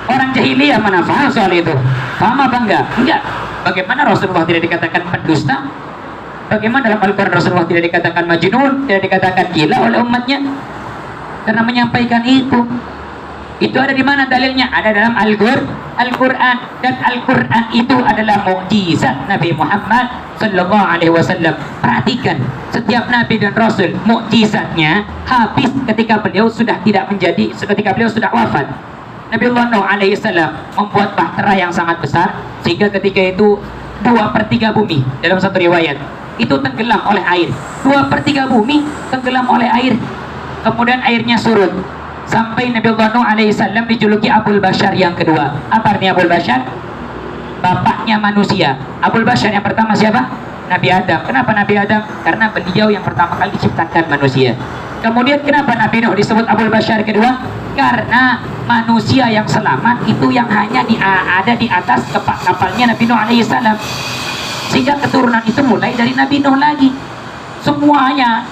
Orang jahiliyah mana paham soal itu? Paham apa enggak? Enggak. Bagaimana Rasulullah tidak dikatakan pendusta? Bagaimana dalam Al-Quran Rasulullah tidak dikatakan majnun, tidak dikatakan gila oleh umatnya? Karena menyampaikan itu. Itu ada di mana dalilnya? Ada dalam Al-Quran. Dan Al-Quran itu adalah mukjizat Nabi Muhammad sallallahu alaihi wasallam. Perhatikan, setiap nabi dan rasul mukjizatnya habis ketika beliau sudah wafat. Nabiullah Nuh alaihi salam membuat bahtera yang sangat besar sehingga ketika itu 2/3 bumi dalam satu riwayat itu tenggelam oleh air. 2/3 bumi tenggelam oleh air. Kemudian airnya surut sampai Nabiullah Nuh alaihi salam dijuluki Abul Bashar yang kedua. Apa artinya Abul Bashar? Bapaknya manusia. Abul Bashar yang pertama siapa? Nabi Adam. Kenapa Nabi Adam? Karena beliau yang pertama kali diciptakan manusia. Kemudian kenapa Nabi Nuh disebut Abul Bashar kedua? Karena manusia yang selamat itu yang hanya ada di atas kapalnya Nabi Nuh alaihi salam. Sehingga keturunan itu mulai dari Nabi Nuh lagi. Semuanya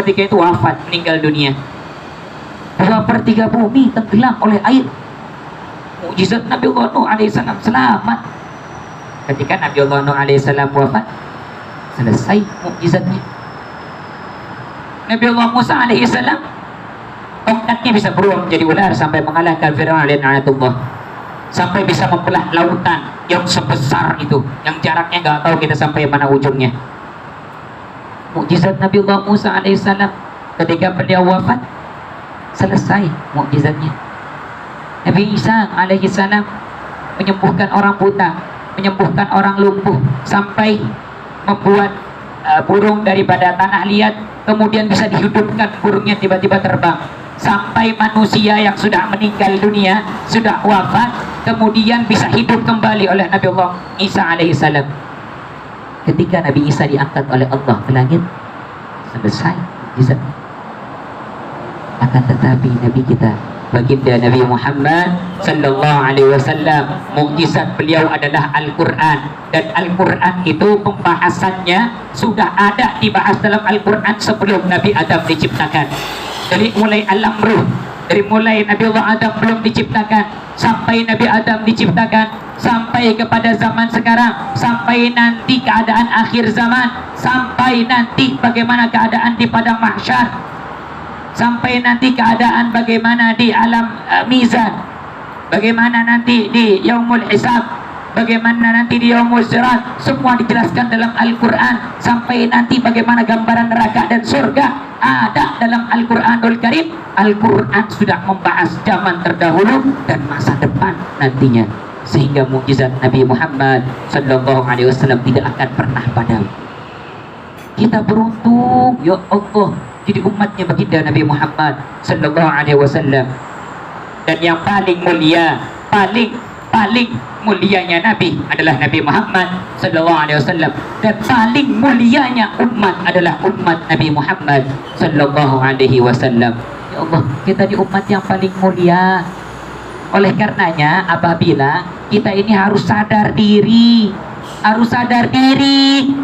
ketika itu wafat, meninggal dunia. 2/3 bumi tenggelam oleh air. Mukjizat Nabi Nuh alaihi salam selamat. Ketika Nabi Nuh alaihi salam wafat, selesai mukjizatnya. Nabi Musa alaihi salam tongkatnya bisa berubah menjadi ular sampai mengalahkan Fir'aun alaihi la'natullah, sampai bisa membelah lautan yang sebesar itu, yang jaraknya nggak tahu kita sampai mana ujungnya. Mukjizat Nabi Musa alaihi salam ketika beliau wafat, selesai mukjizatnya. Nabi Isa alaihi salam menyembuhkan orang buta, menyembuhkan orang lumpuh, sampai membuat burung daripada tanah liat kemudian bisa dihidupkan, burungnya tiba-tiba terbang. Sampai manusia yang sudah meninggal dunia, sudah wafat, kemudian bisa hidup kembali oleh Nabi Allah Isa alaihi salam. Ketika Nabi Isa diangkat oleh Allah ke langit, selesai mukjizat. Akan tetapi Nabi kita, baginda Nabi Muhammad sallallahu alaihi wasallam, mukjizat beliau adalah Al-Quran. Dan Al-Quran itu pembahasannya sudah ada dibahas dalam Al-Quran sebelum Nabi Adam diciptakan. Dari mulai alam ruh, dari mulai Nabi Allah Adam belum diciptakan sampai Nabi Adam diciptakan, sampai kepada zaman sekarang, sampai nanti keadaan akhir zaman, sampai nanti bagaimana keadaan di padang mahsyar, sampai nanti keadaan bagaimana di alam mizan, bagaimana nanti di yaumul hisab, bagaimana nanti di yaumul sirat, semua dijelaskan dalam Al-Quran. Sampai nanti bagaimana gambaran neraka dan surga ada dalam Al-Quranul Karim. Al-Quran sudah membahas zaman terdahulu dan masa depan nantinya, sehingga mukjizat Nabi Muhammad sallallahu alaihi wasallam tidak akan pernah padam. Kita beruntung ya Allah jadi umatnya baginda Nabi Muhammad sallallahu alaihi wasallam. Dan yang paling mulia, paling mulianya Nabi adalah Nabi Muhammad sallallahu alaihi wasallam, dan paling mulianya umat adalah umat Nabi Muhammad sallallahu alaihi wasallam. Ya Allah, kita di umat yang paling mulia. Oleh karenanya apabila kita ini harus sadar diri,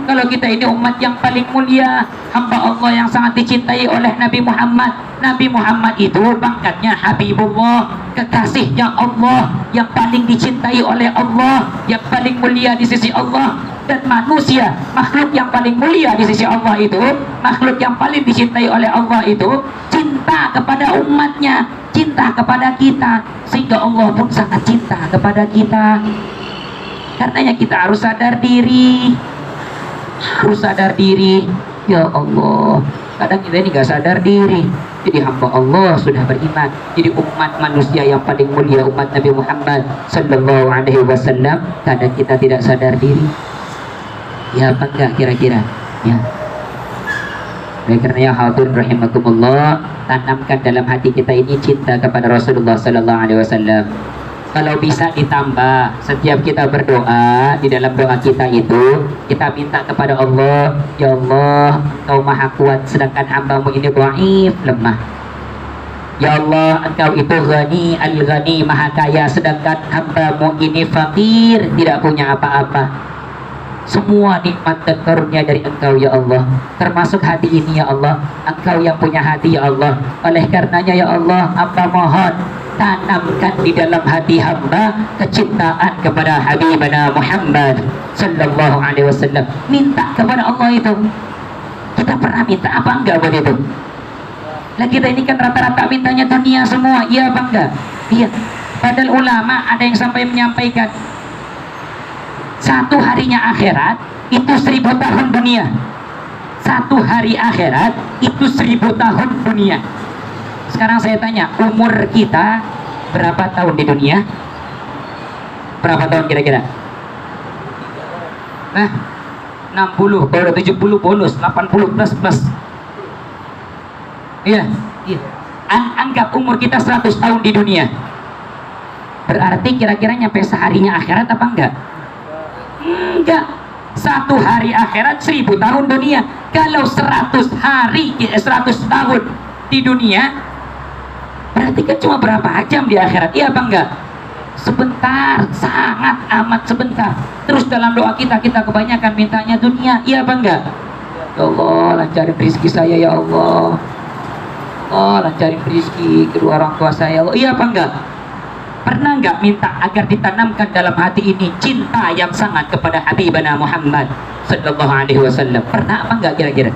kalau kita ini umat yang paling mulia, hamba Allah yang sangat dicintai oleh Nabi Muhammad. Nabi Muhammad itu pangkatnya Habibullah, kekasihnya Allah, yang paling dicintai oleh Allah, yang paling mulia di sisi Allah. Dan manusia, makhluk yang paling mulia di sisi Allah itu, makhluk yang paling dicintai oleh Allah itu, cinta kepada umatnya, cinta kepada kita, sehingga Allah pun sangat cinta kepada kita. Karenanya kita harus sadar diri, ya Allah. Kadang kita ini gak sadar diri. Jadi hamba Allah sudah beriman, jadi umat manusia yang paling mulia, umat Nabi Muhammad sallallahu alaihi wasallam. Kadang kita tidak sadar diri. Ya apa enggak kira-kira? Ya. Oleh karenanya hadirin rahimakumullah, tanamkan dalam hati kita ini cinta kepada Rasulullah sallallahu alaihi wasallam. Kalau bisa ditambah setiap kita berdoa, di dalam doa kita itu kita minta kepada Allah, ya Allah, Engkau maha kuat sedangkan hambamu ini dhaif, lemah. Ya Allah, Engkau itu ghani, al-ghani, maha kaya sedangkan hambamu ini fakir, tidak punya apa-apa. Semua nikmat dan karunia dari Engkau ya Allah, termasuk hati ini ya Allah. Engkau yang punya hati ya Allah. Oleh karenanya ya Allah, hamba mohon tanamkan di dalam hati hamba kecintaan kepada Habibana Muhammad sallallahu alaihi wasallam. Minta kepada Allah itu. Kita pernah minta apa enggak buat itu? Nah kita ini kan rata-rata mintanya dunia semua, iya apa enggak? Iya. Padahal ulama ada yang sampai menyampaikan satu harinya akhirat itu 1000 tahun dunia. Satu hari akhirat itu 1000 tahun dunia. Sekarang saya tanya, umur kita berapa tahun di dunia? Berapa tahun kira-kira? Nah, 60, kalau 70 bonus, 80 plus. Iya, iya. Anggap umur kita 100 tahun di dunia. Berarti kira-kira nyampe seharinya akhirat apa enggak? Enggak. Satu hari akhirat 1000 tahun dunia. Kalau 100 tahun di dunia, berarti kan cuma berapa jam di akhirat? Iya apa enggak? Sebentar, sangat amat sebentar. Terus dalam doa kita kebanyakan mintanya dunia. Iya apa enggak? Ya Allah, lancarin rezeki saya ya Allah. Oh, lancarin rezeki kedua orang tua saya ya Allah. Iya apa enggak? Pernah nggak minta agar ditanamkan dalam hati ini cinta yang sangat kepada Habibana Muhammad sallallahu alaihi wasallam? Pernah apa enggak kira-kira?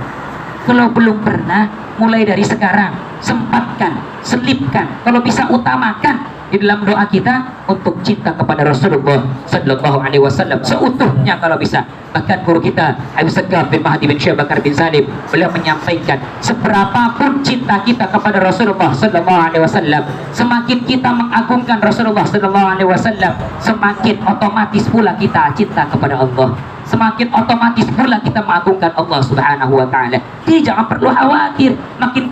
Kalau belum pernah, mulai dari sekarang sempatkan, selipkan, kalau bisa utamakan di dalam doa kita untuk cinta kepada Rasulullah sallallahu alaihi wasallam seutuhnya kalau bisa. Bahkan guru kita Habib Segaf bin Mahdi bin Syekh Bakar bin Salim, beliau menyampaikan seberapapun cinta kita kepada Rasulullah sallallahu alaihi wasallam, semakin kita mengagungkan Rasulullah sallallahu alaihi wasallam, semakin otomatis pula kita cinta kepada Allah. Semakin otomatis pula kita mengagungkan Allah Subhanahu wa taala. Jadi jangan perlu khawatir, makin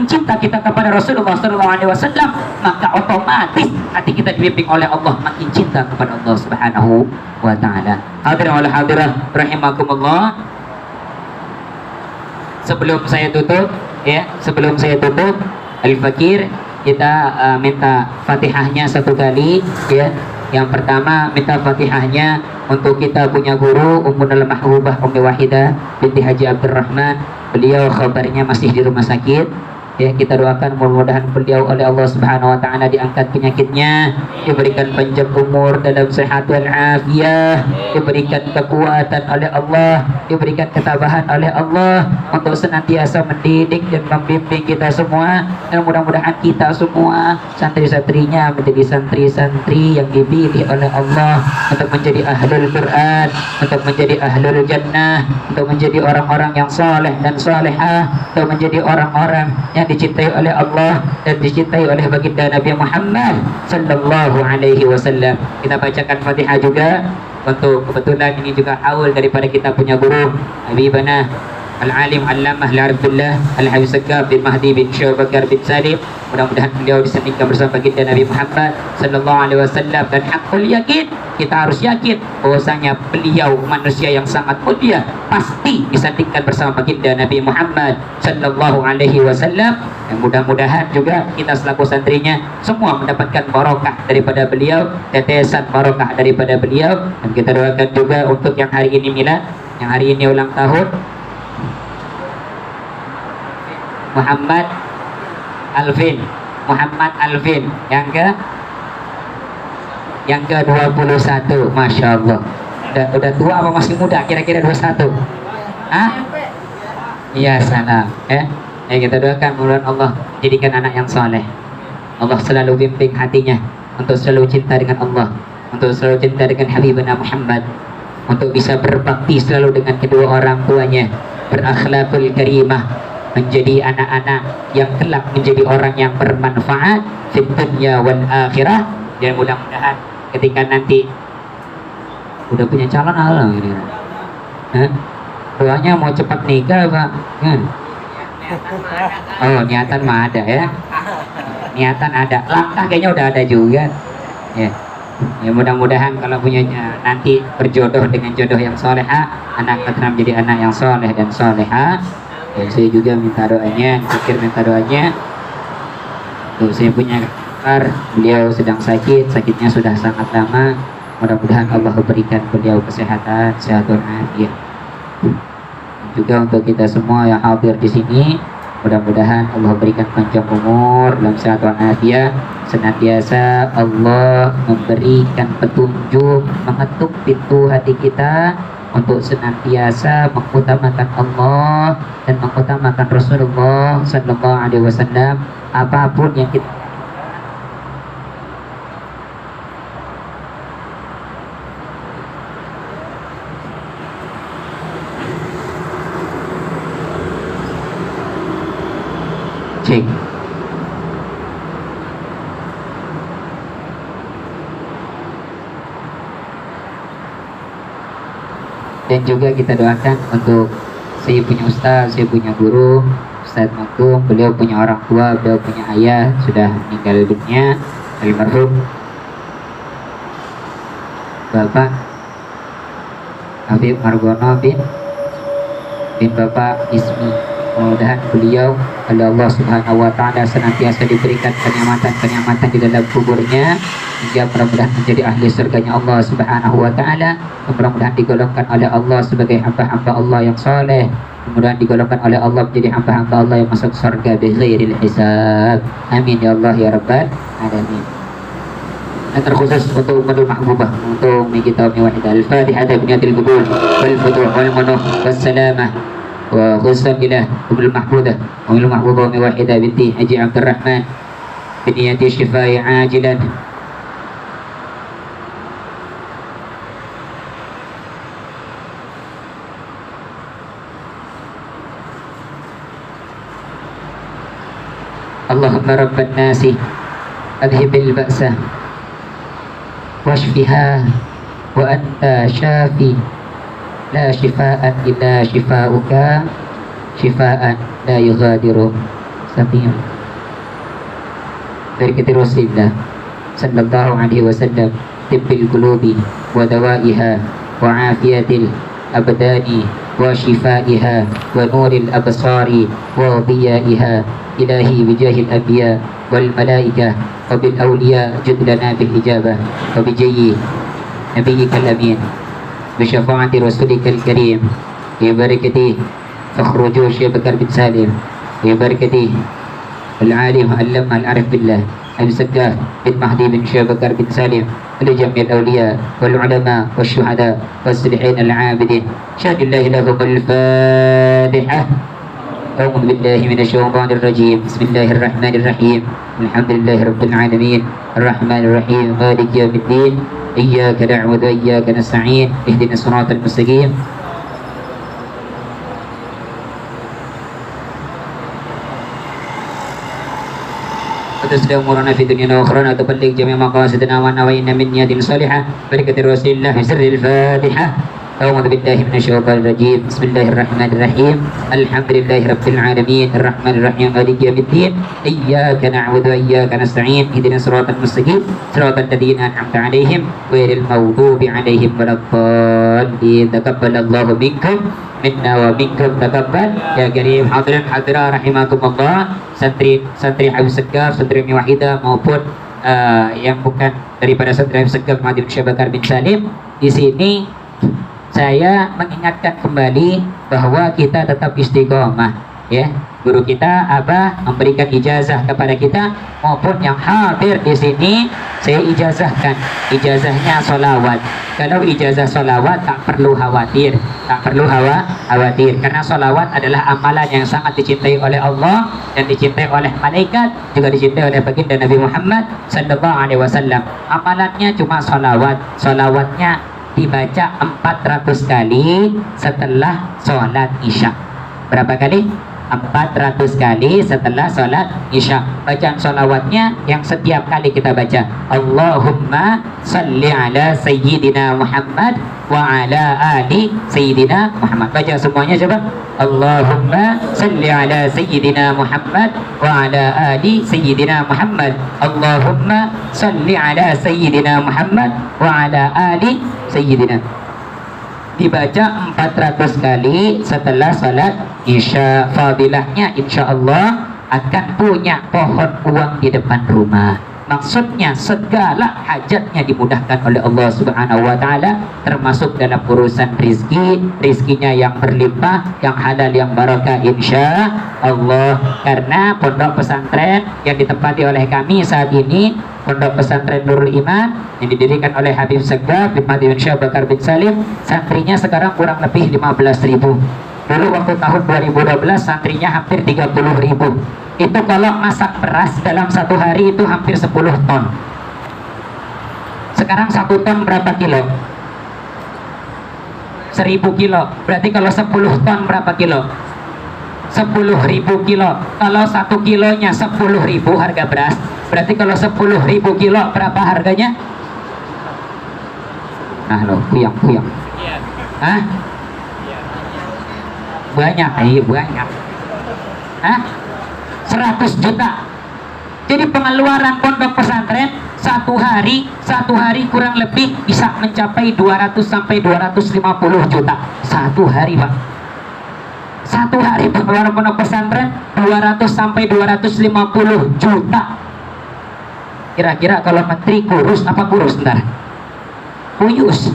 cinta kita kepada Rasulullah sallallahu alaihi wasallam, maka otomatis hati kita dibimbing oleh Allah makin cinta kepada Allah Subhanahu wa taala. Hadirin wal hadirat rahimakumullah. Sebelum saya tutup, Al-Fakir kita minta Fatihahnya satu kali ya. Yang pertama minta Fatihahnya untuk kita punya guru Ummunal Mahbubah Ummi Wahidah binti Haji Abdurrahman. Beliau kabarnya masih di rumah sakit. Ya, kita doakan mudah-mudahan beliau oleh Allah Subhanahu wa taala diangkat penyakitnya, diberikan panjang umur dalam sehat wal afiyah, diberikan kekuatan oleh Allah, diberikan ketabahan oleh Allah untuk senantiasa mendidik dan membimbing kita semua. Dan mudah-mudahan kita semua santri-santrinya menjadi santri-santri yang dipilih oleh Allah untuk menjadi ahlul Quran, untuk menjadi ahlul jannah, untuk menjadi orang-orang yang saleh dan salehah, untuk menjadi orang-orang yang dicintai oleh Allah dan dicintai oleh baginda Nabi Muhammad sallallahu alaihi wasallam. Kita bacakan Fatihah juga untuk kebetulan ini juga haul daripada kita punya guru Habibana Al-Alim Allamah Al-Arifullah Al-Habib Segaf bin Mahdi bin Syekh Bakar bin Salim. Mudah-mudahan beliau disandingkan bersama baginda Nabi Muhammad sallallahu alaihi wasallam. Dan hakul yakin, kita harus yakin bahwasanya beliau manusia yang sangat mulia, pasti disandingkan bersama baginda Nabi Muhammad sallallahu alaihi wasallam. Dan mudah-mudahan juga kita selaku santrinya semua mendapatkan barokah daripada beliau, tetesan barokah daripada beliau. Dan kita doakan juga untuk yang hari ini milad, yang hari ini ulang tahun, Muhammad Alvin yang ke-21. Masya Allah, udah tua apa masih muda kira-kira 21? Hah? Iya salam kita doakan mudah Allah jadikan anak yang soleh. Allah selalu bimbing hatinya untuk selalu cinta dengan Allah, untuk selalu cinta dengan Habibana Muhammad, untuk bisa berbakti selalu dengan kedua orang tuanya, berakhlakul karimah, menjadi anak-anak yang kelak menjadi orang yang bermanfaat di dunia wal akhirah. Dan mudah-mudahan ketika nanti udah punya calon halal ini Hah? Doanya mau cepat nikah Pak? Oh, niatan mah ada ya. Niatan ada, langkah kayaknya udah ada juga ya. Ya mudah-mudahan kalau punya nanti berjodoh dengan jodoh yang soleha, anak keturunan menjadi anak yang soleh dan soleha. Dan saya juga minta doanya, minta doanya. Tuh, saya punya kabar, beliau sedang sakit, sakitnya sudah sangat lama. Mudah-mudahan Allah berikan beliau kesehatan, sehatun afiat. Juga untuk kita semua yang hadir di sini, mudah-mudahan Allah berikan panjang umur dalam sehat walafiat. Senantiasa Allah memberikan petunjuk, mengetuk pintu hati kita untuk senantiasa mengutamakan Allah dan mengutamakan Rasulullah Sallallahu Alaihi Wasallam. Apapun yang kita cek. Dan juga kita doakan untuk saya punya ustaz, saya punya guru, Ustaz Makum, beliau punya orang tua, beliau punya ayah, sudah meninggal dunia, almarhum Bapak Habib Margono bin Bapak Ismi. Mudah-mudahan beliau oleh Allah Subhanahu wa Ta'ala senantiasa diberikan kenikmatan di dalam kuburnya, hingga mudah-mudahan menjadi ahli surganya Allah Subhanahu wa Ta'ala. Mudah-mudahan digolongkan oleh Allah sebagai hamba-hamba Allah yang soleh. Kemudian digolongkan oleh Allah menjadi hamba-hamba Allah yang masuk surga bighairil hisab. Amin ya Allah ya Rabbal alamin. Dan terkhusus untuk umatul mahbubah, untuk kita Wahidah Al-Fatihah biniyatil qubul wal futuh wal manuh wassalamah. وخصوصا إلى أم المحمودة أم المحبوبة أم واحدة بنتي حجي عبد الرحمن بنية الشفاء عاجلا. اللهم رب الناس أذهب البأس واشفها وأنت شافي لا شفاء إلا شفاؤك شفاء لا يغادر سقيما. بركة رسول الله صلى الله عليه وسلم طب القلوب ودوائها وعافية الأبدان وشفائها ونور الأبصار وضيائها. إلهي بجاه الأنبياء والملائكة وبالأولياء جد لنا بالإجابة وبجي نبيك الأمين بشفاعة رسولك الكريم ببركته فخر جوش بكر بن سالم ببركته العالم علم العارف بالله أبي سقاف بن مهدي بن بكر بن سالم ولجميع الأولياء والعلماء والشهداء والصالحين العابدين شهد الله لهم الفاتحة. أعوذ بالله من الشيطان الرجيم. بسم الله الرحمن الرحيم. الحمد لله رب العالمين الرحمن الرحيم مالك يوم الدين إياك نعبد وإياك نستعين اهدنا الصراط المستقيم. وتسلم أمورنا في دنيانا وأخرانا وتبلغ جميع مقاصدنا ونوينا من نية صالحة بركة رسول الله بسر الفاتحة. أعوذ بالله من الشيطان الرجيم. بسم الله الرحمن الرحيم الحمد لله رب العالمين الرحمن الرحيم مالك يوم الدين إياك نعبد وإياك نستعين اهدنا الصراط المستقيم صراط الذين أنعمت عليهم غير المغضوب عليهم ولا الضالين. تقبل الله منكم منا ومنكم تقبل يا كريم. Hadirin hadirat rahimakumullah, santri Habib Segaf, santri Umi Wahidah maupun yang bukan daripada santri Habib Segaf Mahdi Syekh Bakar bin Salim. Di sini saya mengingatkan kembali bahwa kita tetap istiqomah ya. Guru kita Abah memberikan ijazah kepada kita maupun yang hadir di sini, saya ijazahkan. Ijazahnya sholawat. Kalau ijazah sholawat tak perlu khawatir, khawatir karena sholawat adalah amalan yang sangat dicintai oleh Allah dan dicintai oleh malaikat, juga dicintai oleh baginda Nabi Muhammad Sallallahu Alaihi Wasallam. Amalannya cuma sholawat. Sholawatnya dibaca 400 kali setelah sholat isya. Berapa kali? 400 kali setelah sholat isya. Bacaan sholawatnya yang setiap kali kita baca, Allahumma salli ala sayyidina Muhammad wa ala ali sayyidina Muhammad. Baca semuanya coba. Allahumma salli ala sayyidina Muhammad wa ala ali sayyidina Muhammad. Allahumma salli ala sayyidina Muhammad wa ala ali sayyidina. Dibaca 400 kali setelah salat isya. Fadilahnya insya Allah akan punya pohon uang di depan rumah. Maksudnya segala hajatnya dimudahkan oleh Allah Subhanahu wa taala, termasuk dalam urusan rizki, rizkinya yang berlimpah, yang halal, yang barokah insya Allah. Karena pondok pesantren yang ditempati oleh kami saat ini, Pondok Pesantren Nurul Iman yang didirikan oleh Habib Segaf bin Madi bin Syekh Bakar bin Salim, santrinya sekarang kurang lebih 15.000. Dulu waktu tahun 2012 santrinya hampir 30.000. Itu kalau masak beras dalam satu hari itu hampir 10 ton. Sekarang 1 ton berapa kilo? 1000 kilo. Berarti kalau 10 ton berapa kilo? 10.000 kilo. Kalau 1 kilonya 10.000 harga beras, berarti kalau 10.000 kilo berapa harganya? Nah lo, puyang. Hah? Banyak, iya banyak. Hah? 100 juta. Jadi pengeluaran pondok pesantren satu hari kurang lebih bisa mencapai 200 sampai 250 juta. Satu hari, Pak. Satu hari pengeluaran pondok pesantren 200 sampai 250 juta. Kira-kira kalau menteri kurus apa kurus ntar? Kuyus.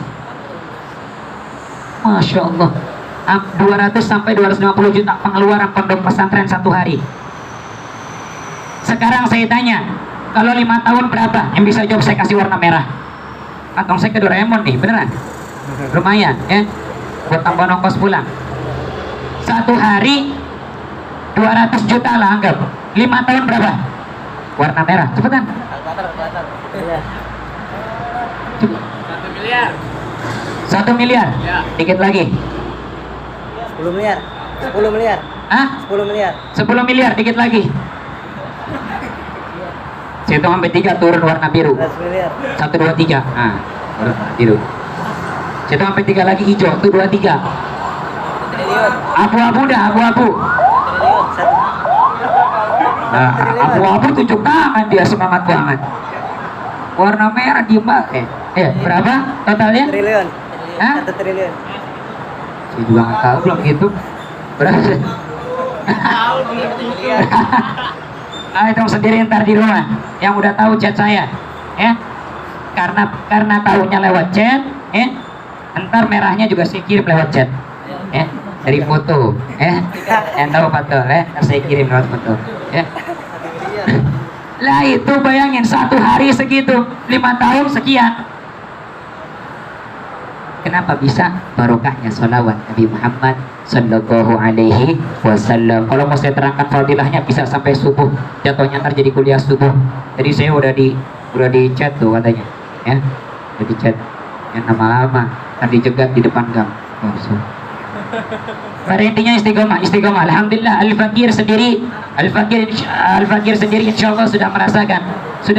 Masya Allah. 200 sampai 250 juta pengeluaran pondok pesantren satu hari. Sekarang saya tanya, kalau 5 tahun berapa? Yang bisa jawab saya kasih warna merah. Kantong saya ke Doraemon nih, beneran? Lumayan ya, buat tambah ongkos pulang. Satu hari 200 juta lah anggap. 5 tahun berapa? Warna merah, cepetan. 1 miliar. 1 miliar? Ya. Dikit lagi. 10 miliar. 10 miliar. Hah? 10 miliar. 10 miliar, dikit lagi. Hitung sampai 3 turun warna biru. 11 miliar. 1, 2, 3. Nah, turun warna biru. Hitung sampai 3 lagi hijau. 1, 2, 3. Triliun. Abu-abu dah, abu-abu. Triliun. Nah, abu-abu tunjuk tangan dia semangat banget. Warna merah diem banget. Berapa totalnya? Triliun. Hah? 1 triliun. Saya juga nggak tahu belum gitu. Berapa? Hitung sendiri ntar di rumah. Yang udah tahu chat saya, ya. Karena tahunya lewat chat, ya. Ntar merahnya juga saya kirim lewat chat, ya. Dari foto, ya. Yang tahu foto, ya. Ntar saya kirim lewat foto, ya. Lah itu bayangin satu hari segitu, 5 tahun sekian. Kenapa bisa? Barokahnya sholawat Nabi Muhammad Sallallahu Alaihi Wasallam. Kalau mau saya terangkan fadilahnya bisa sampai subuh. Jatuhnya ntar jadi kuliah subuh. Jadi saya udah di chat tuh katanya, ya, udah di chat. Yang nama-nama tadi dijegat di depan gang. Oh, so. Pada intinya istiqomah. Alhamdulillah Al-Fakir sendiri insya Allah sudah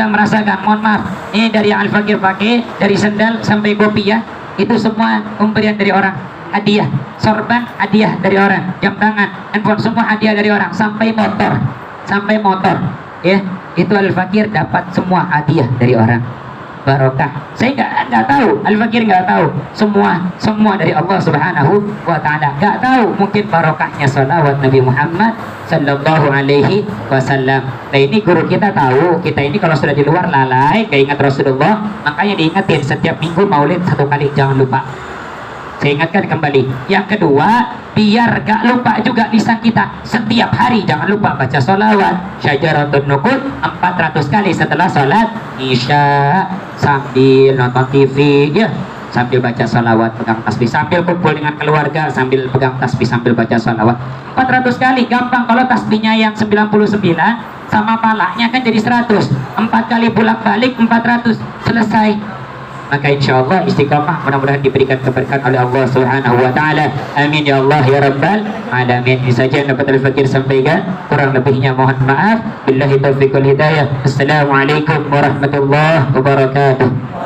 merasakan. Mohon maaf, ini dari yang Al-Fakir pakai, dari sendal sampai kopi ya. Itu semua pemberian dari orang, hadiah. Sorban hadiah dari orang, jam tangan, handphone semua hadiah dari orang, sampai motor ya. Itu Al-Fakir dapat semua hadiah dari orang. Barokah. Saya nggak tahu, Al-Fakir nggak tahu, semua dari Allah Subhanahu wa taala. Nggak tahu, mungkin barokahnya sholawat Nabi Muhammad Sallallahu Alaihi Wasallam. Nah ini guru kita tahu, kita ini kalau sudah di luar lalai, gak ingat Rasulullah, makanya diingetin setiap minggu maulid 1 kali, jangan lupa. Saya ingatkan kembali. Yang kedua, biar gak lupa juga lisan kita, setiap hari jangan lupa baca sholawat Syajaratun Nuqud 400 kali setelah sholat isya, sambil nonton TV ya, sambil baca sholawat, pegang tasbih, sambil kumpul dengan keluarga, sambil pegang tasbih, sambil baca sholawat 400 kali. Gampang, kalau tasbihnya yang 99 sama palanya kan jadi 100. 4 kali bolak balik 400, selesai. maka insya Allah istiqamah mudah-mudahan diberikan keberkahan oleh Allah Subhanahu wa taala. Amin ya Allah ya rabbal alamin. Ini saja yang dapat Al-Fakir sampaikan, kurang lebihnya mohon maaf. Billahi taufiq wal hidayah. Assalamualaikum warahmatullahi wabarakatuh.